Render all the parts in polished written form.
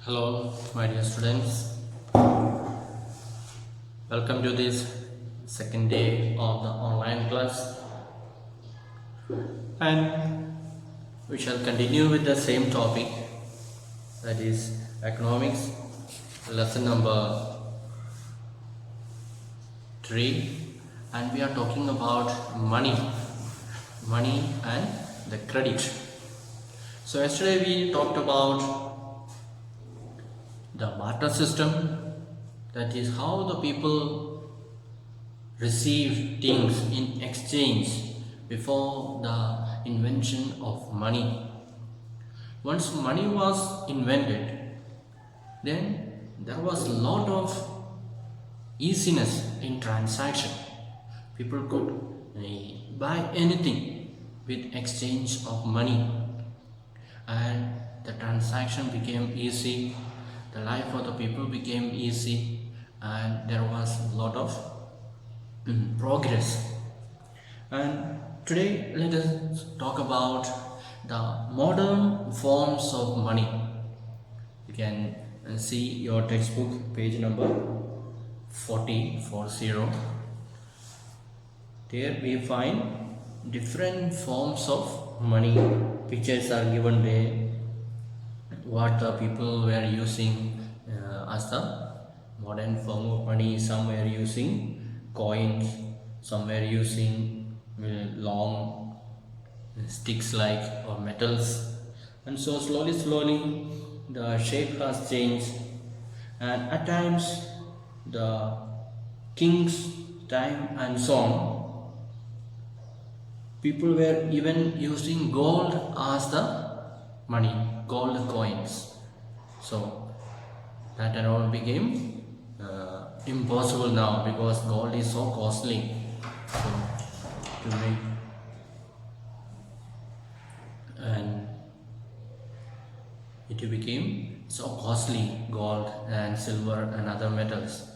Hello, my dear students. Welcome to this second day of the online class, and we shall continue with the same topic, that is economics, lesson number 3, and we are talking about money and the credit. So yesterday we talked about the barter system, that is how the people receive things in exchange before the invention of money. Once money was invented, then there was a lot of easiness in transaction. People could buy anything with exchange of money, and the transaction became easy, the life of the people became easy, and there was a lot of progress. And today let us talk about the modern forms of money. You can see your textbook, page number 40. There we find different forms of money. Pictures are given there, what the people were using as the modern form of money. Some were using coins, some were using long sticks like or metals, and so slowly the shape has changed, and at times the king's time and so on, people were even using gold as the money, gold coins. So that and all became impossible now because gold is so costly. So to make, and it became so costly, gold and silver and other metals.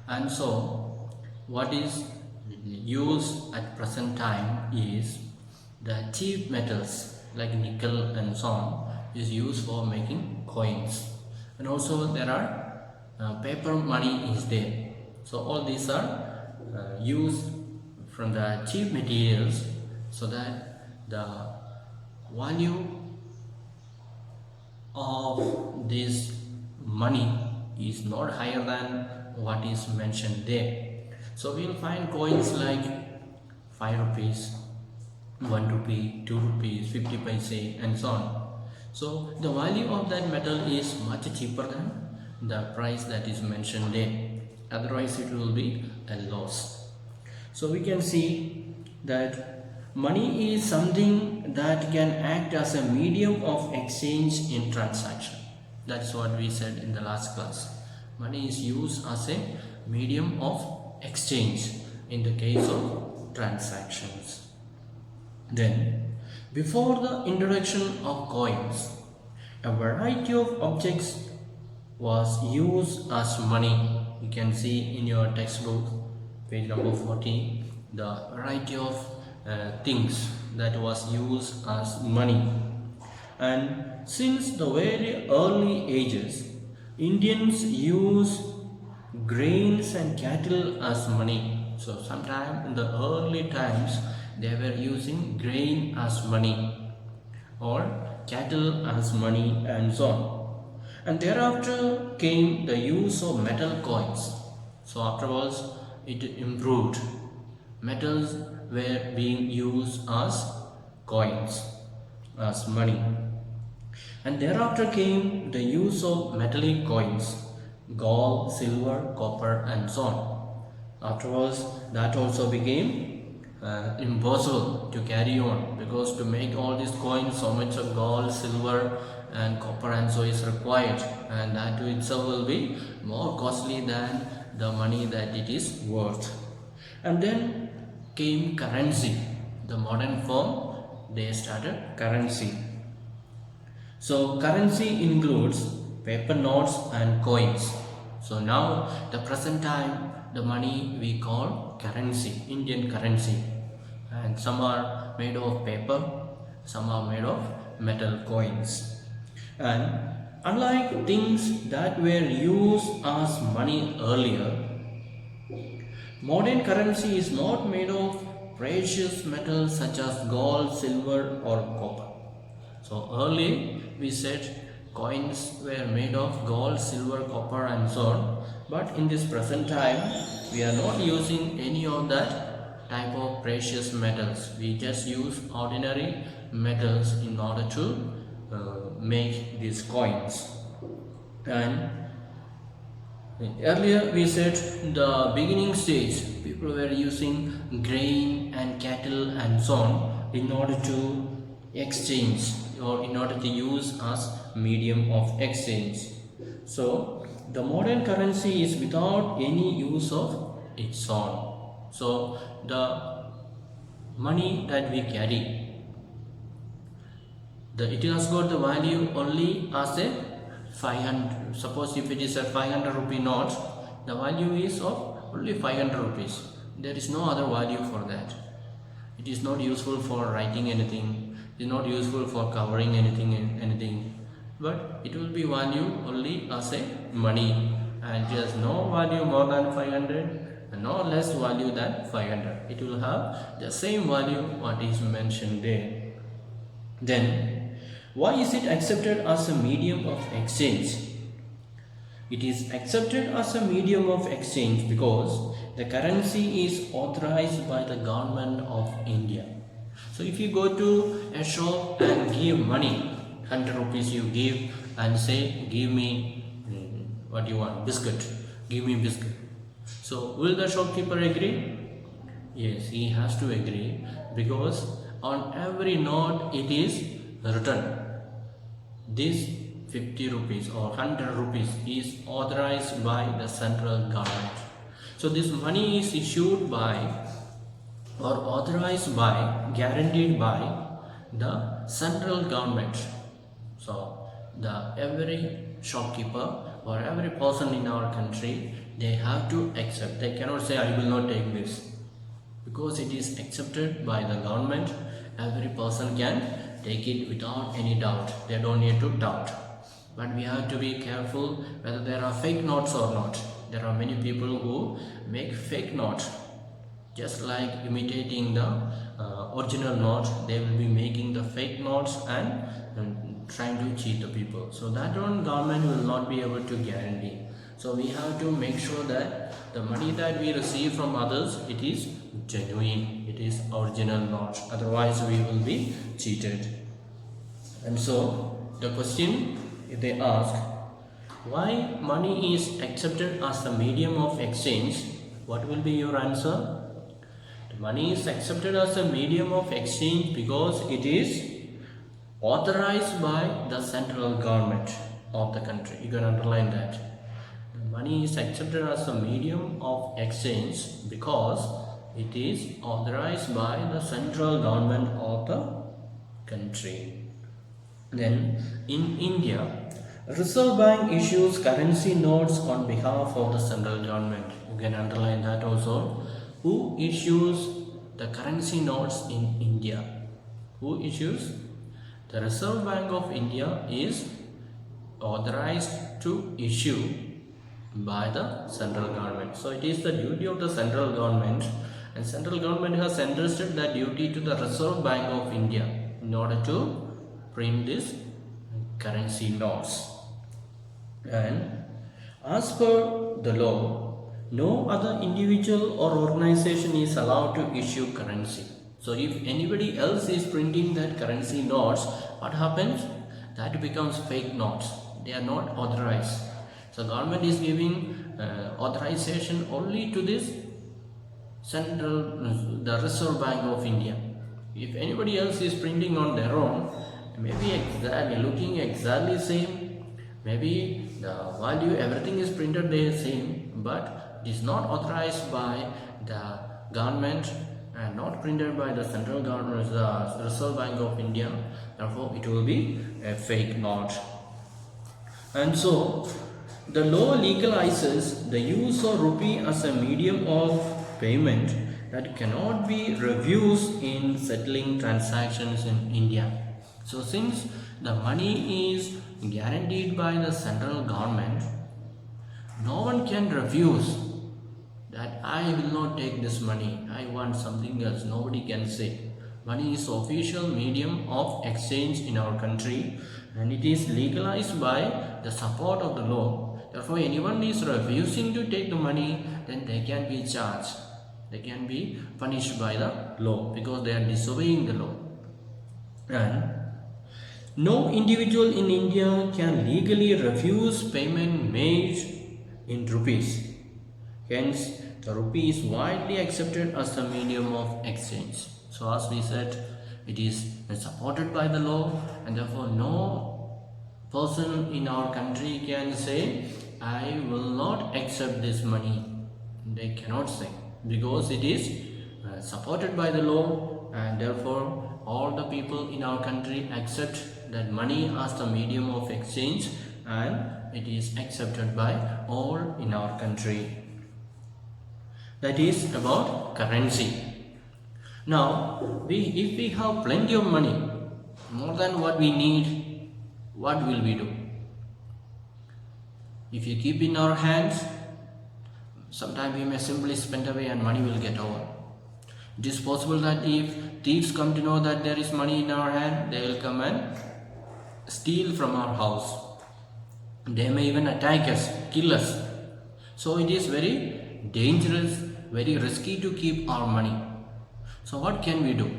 And so what is used at present time is the cheap metals like nickel and so on is used for making coins. And also there are paper money is there. So all these are used from the cheap materials, so that the value of this money is not higher than what is mentioned there. So we will find coins like 5 rupees, 1 rupee, 2 rupees, 50 paise and so on. So the value of that metal is much cheaper than the price that is mentioned there, otherwise it will be a loss. So we can see that money is something that can act as a medium of exchange in transaction. That's what we said in the last class. Money is used as a medium of exchange in the case of transactions. Then, before the introduction of coins, a variety of objects was used as money. You can see in your textbook, page number 40, the variety of things that was used as money. And since the very early ages, Indians use grains and cattle as money. So sometime in the early times they were using grain as money or cattle as money and so on. And thereafter came the use of metal coins. So afterwards it improved. Metals were being used as coins, as money. And thereafter came the use of metallic coins, gold, silver, copper and so on. Afterwards that also became impossible to carry on, because to make all these coins, so much of gold, silver and copper and so is required, and that to itself will be more costly than the money that it is worth. And then came currency, the modern form. They started currency. So currency includes paper notes and coins. So now the present time the money we call currency, Indian currency, and some are made of paper, some are made of metal coins. And Unlike things that were used as money earlier, modern currency is not made of precious metals such as gold, silver, or copper. So earlier we said coins were made of gold, silver, copper, and so on. But in this present time, we are not using any of that type of precious metals. We just use ordinary metals in order to make these coins. And earlier we said the beginning stage people were using grain and cattle and so on in order to exchange or in order to use as medium of exchange. So the modern currency is without any use of its own. So the money that we carry, it has got the value only as a 500. Suppose if it is a 500 rupee note, the value is of only 500 rupees. There is no other value for that. It is not useful for writing anything. It is not useful for covering anything. But it will be value only as a money, and just no value more than 500 and no less value than 500. It will have the same value what is mentioned there. Then why is it accepted as a medium of exchange? It is accepted as a medium of exchange because the currency is authorized by the government of India. So if you go to a shop and give money, 100 rupees you give and say give me what you want, biscuit, give me biscuit. So will the shopkeeper agree? Yes, he has to agree, because on every note it is written this 50 rupees or 100 rupees is authorized by the central government. So this money is issued by or authorized by, guaranteed by the central government. So every shopkeeper or every person in our country, they have to accept. They cannot say I will not take this, because it is accepted by the government. Every person can take it without any doubt. They don't need to doubt. But we have to be careful whether there are fake notes or not. There are many people who make fake notes, just like imitating the original note. They will be making the fake notes and trying to cheat the people. So that one government will not be able to guarantee. So we have to make sure that the money that we receive from others, it is genuine, it is original note. Otherwise we will be cheated. And so the question if they ask, why money is accepted as a medium of exchange, what will be your answer? The money is accepted as a medium of exchange because it is authorized by the central government of the country. You can underline that. The money is accepted as a medium of exchange because it is authorized by the central government of the country. Then in India, Reserve Bank issues currency notes on behalf of the central government. You can underline that also. Who issues the currency notes in India? Who issues? The Reserve Bank of India is authorized to issue by the central government. So it is the duty of the central government, and central government has entrusted that duty to the Reserve Bank of India in order to print these currency notes. And as per the law, no other individual or organization is allowed to issue currency. So if anybody else is printing that currency notes, what happens? That becomes fake notes. They are not authorized. So government is giving authorization only to this the Reserve Bank of India. If anybody else is printing on their own, maybe looking exactly same, maybe the value, everything is printed there same, but it is not authorized by the government and not printed by the central government, the Reserve Bank of India. Therefore it will be a fake note. And so the law legalizes the use of rupee as a medium of payment that cannot be refused in settling transactions in India. So since the money is guaranteed by the central government, no one can refuse that I will not take this money, I want something else. Nobody can say. Money is official medium of exchange in our country, and it is legalized by the support of the law. Therefore, anyone is refusing to take the money, then they can be charged. They can be punished by the law because they are disobeying the law. And no individual in India can legally refuse payment made in rupees. Hence, the rupee is widely accepted as the medium of exchange. So as we said, it is supported by the law, and therefore no person in our country can say, I will not accept this money. They cannot say, because it is supported by the law, and therefore all the people in our country accept that money as the medium of exchange, and it is accepted by all in our country. That is about currency. Now, if we have plenty of money, more than what we need, what will we do? If you keep in our hands, sometimes we may simply spend away and money will get over. It is possible that if thieves come to know that there is money in our hand, they will come and steal from our house. They may even attack us, kill us. So it is very dangerous, very risky to keep our money. So what can we do?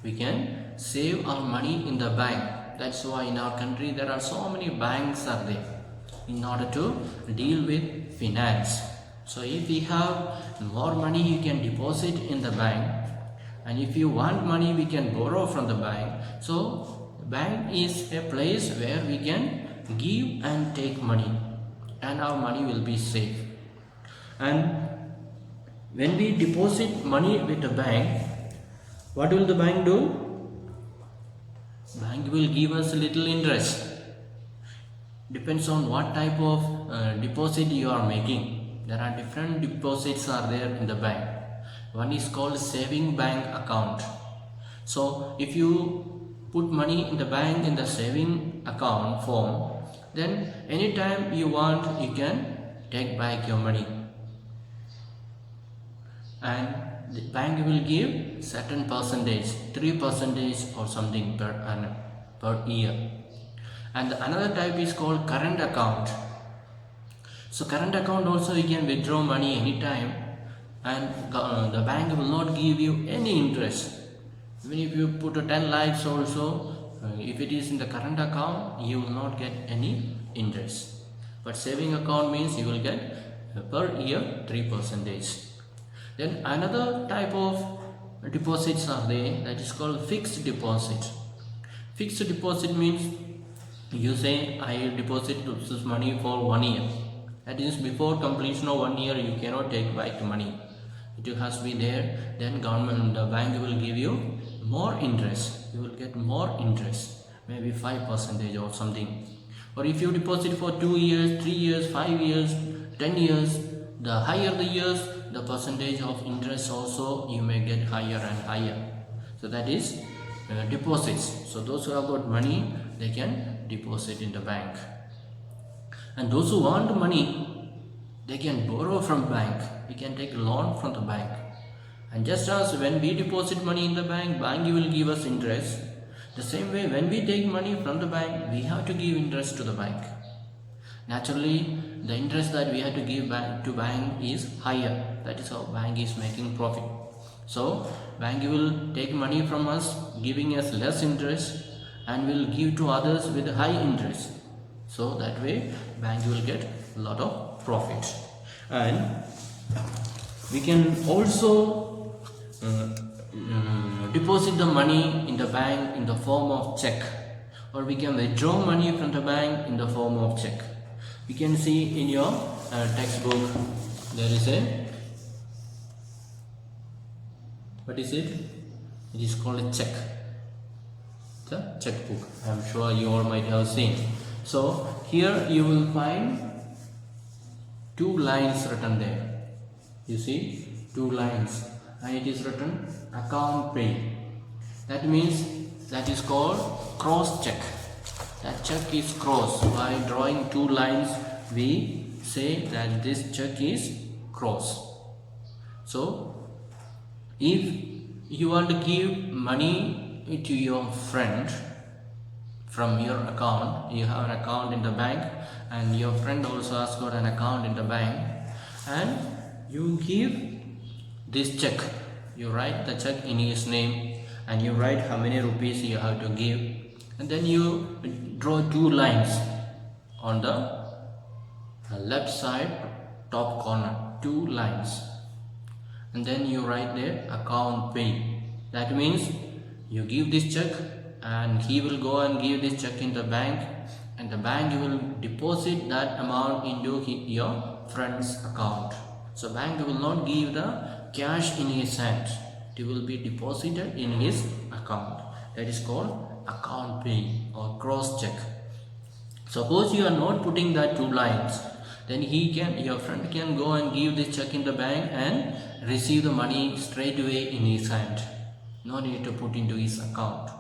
We can save our money in the bank. That's why in our country there are so many banks are there in order to deal with finance. So if we have more money, you can deposit in the bank, and if you want money, we can borrow from the bank. So bank is a place where we can give and take money, and our money will be safe. And when we deposit money with the bank, what will the bank do? Bank will give us a little interest. Depends on what type of deposit you are making. There are different deposits are there in the bank. One is called saving bank account. So if you put money in the bank in the saving account form, then anytime you want, you can take back your money. And the bank will give certain percentage, 3% or something per annum, per year. And another type is called current account. So current account also you can withdraw money anytime, and the bank will not give you any interest. Even if you put 10 lakhs also, if it is in the current account, you will not get any interest. But saving account means you will get per year 3%. Then another type of deposits are there, that is called fixed deposit. Fixed deposit means you say, I deposit this money for 1 year. That is, before completion of 1 year, you cannot take back the money. It has to be there. Then the bank will give you more interest. You will get more interest, maybe 5% or something. Or if you deposit for 2 years, 3 years, 5 years, 10 years, the higher the years, the percentage of interest also you may get higher and higher. So that is deposits. So those who have got money, they can deposit in the bank. And those who want money, they can borrow from bank. We can take a loan from the bank. And just as when we deposit money in the bank, bank will give us interest. The same way, when we take money from the bank, we have to give interest to the bank. Naturally, the interest that we have to give back to bank is higher. That is how bank is making profit. So bank will take money from us, giving us less interest, and will give to others with high interest. So that way bank will get a lot of profit. And we can also deposit the money in the bank in the form of check, or we can withdraw money from the bank in the form of check. You can see in your textbook there is a, what is it? It is called a check. The checkbook. I am sure you all might have seen. So here you will find 2 lines written there. You see 2 lines, and it is written account pay. That means that is called cross check. that check is crossed. By drawing two lines, we say that this check is crossed. So if you want to give money to your friend from your account, you have an account in the bank and your friend also has got an account in the bank, and you give this check, you write the check in his name and you write how many rupees you have to give, and then you draw two lines on the left side top corner, two lines, and then you write there account pay. That means you give this check and he will go and give this check in the bank, and the bank will deposit that amount into your friend's account. So bank will not give the cash in his hand, it will be deposited in his account. That is called account pay or cross check. Suppose you are not putting that two lines, then your friend can go and give this check in the bank and receive the money straight away in his hand. No need to put into his account.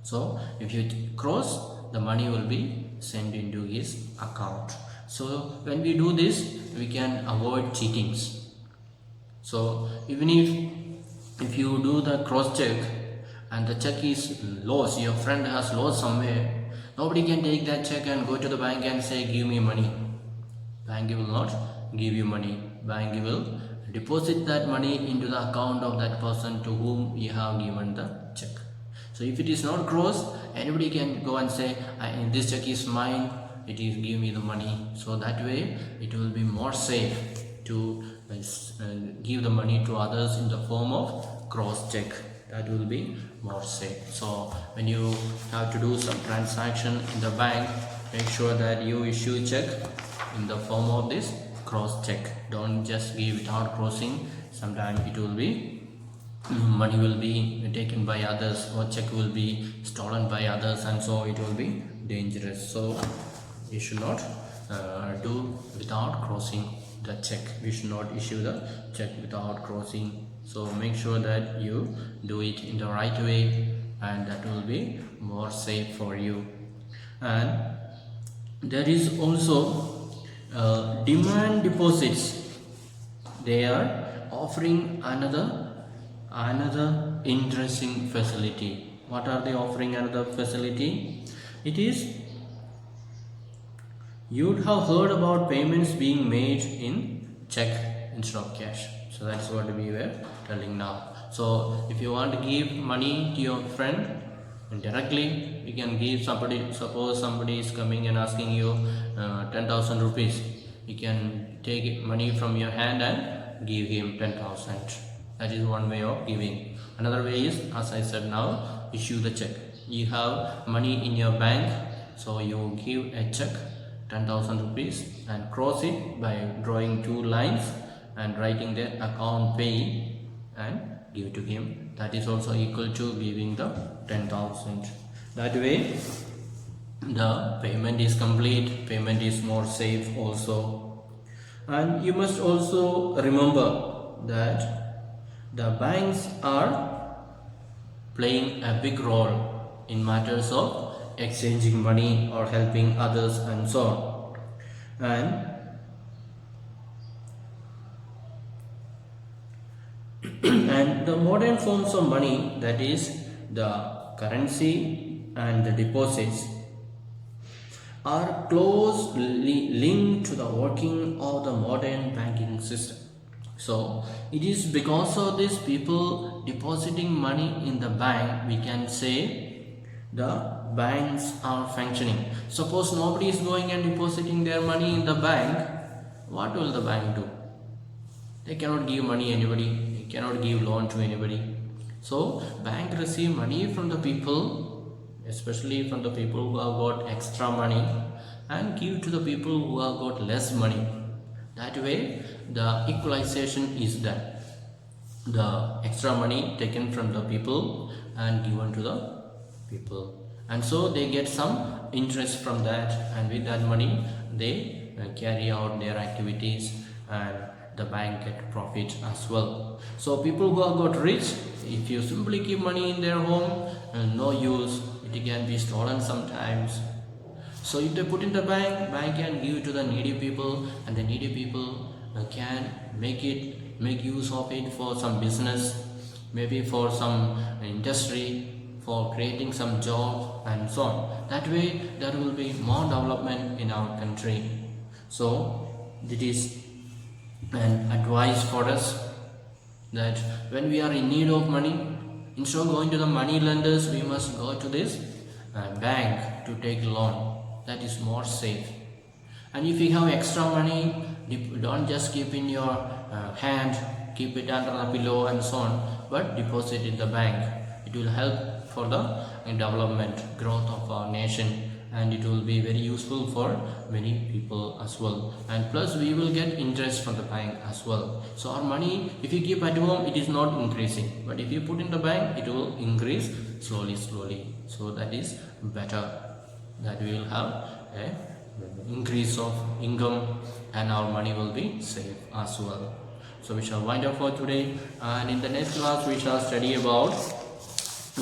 So if you cross, the money will be sent into his account. So when we do this, we can avoid cheatings. So even if you do the cross check and the check is lost, your friend has lost somewhere, nobody can take that check and go to the bank and say give me money. Bank will not give you money. Bank will deposit that money into the account of that person to whom you have given the check. So if it is not crossed, anybody can go and say this check is mine, it is give me the money. So that way it will be more safe to give the money to others in the form of cross check. That will be more safe. So when you have to do some transaction in the bank, make sure that you issue check in the form of this cross check. Don't just give without crossing. Sometimes it will be money will be taken by others, or check will be stolen by others, and so it will be dangerous. So you should not do without crossing the check. We should not issue the check without crossing. So make sure that you do it in the right way, and that will be more safe for you. And there is also demand deposits. They are offering another interesting facility. What are they offering? Another facility, it is, you'd have heard about payments being made in check instead of cash. So that's what we were telling now. So if you want to give money to your friend directly, you can give somebody. Suppose somebody is coming and asking you 10,000 rupees, you can take money from your hand and give him 10,000. That is one way of giving. Another way is, as I said now, issue the check. You have money in your bank, so you give a check 10,000 rupees and cross it by drawing two lines and writing the account pay and give to him. That is also equal to giving the 10,000. That way the payment is complete, payment is more safe also. And you must also remember that the banks are playing a big role in matters of exchanging money or helping others and so on. And the modern forms of money, that is the currency and the deposits, are closely linked to the working of the modern banking system. So it is because of this people depositing money in the bank, we can say the banks are functioning. Suppose nobody is going and depositing their money in the bank, what will the bank do? They cannot give money anybody, they cannot give loan to anybody. So bank receive money from the people, especially from the people who have got extra money, and give to the people who have got less money. That way the equalization is done. The extra money taken from the people and given to the people, and so they get some interest from that, and with that money they carry out their activities, and the bank get profit as well. So people who have got rich, if you simply keep money in their home, no use, it can be stolen sometimes, So if they put in the bank can give to the needy people, and the needy people can make use of it for some business, maybe for some industry, for creating some job and so on. That way there will be more development in our country. So it is an advice for us that when we are in need of money, instead of going to the money lenders, we must go to this bank to take loan. That is more safe. And if you have extra money, don't just keep in your hand, keep it under the pillow and so on, but deposit in the bank. It will help for the development growth of our nation, and it will be very useful for many people as well. And plus we will get interest from the bank as well. So our money, if you keep at home, it is not increasing, but if you put in the bank, it will increase slowly. So that is better, that we will have a increase of income and our money will be safe as well. So we shall wind up for today, and in the next class we shall study about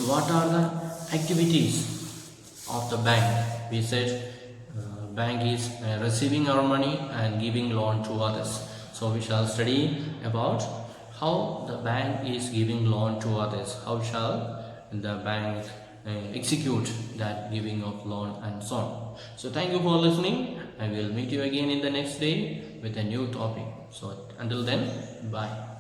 what are the activities of the bank. We said bank is receiving our money and giving loan to others. So we shall study about how the bank is giving loan to others, how shall the bank execute that giving of loan and so on. So thank you for listening. I will meet you again in the next day with a new topic. So until then, bye.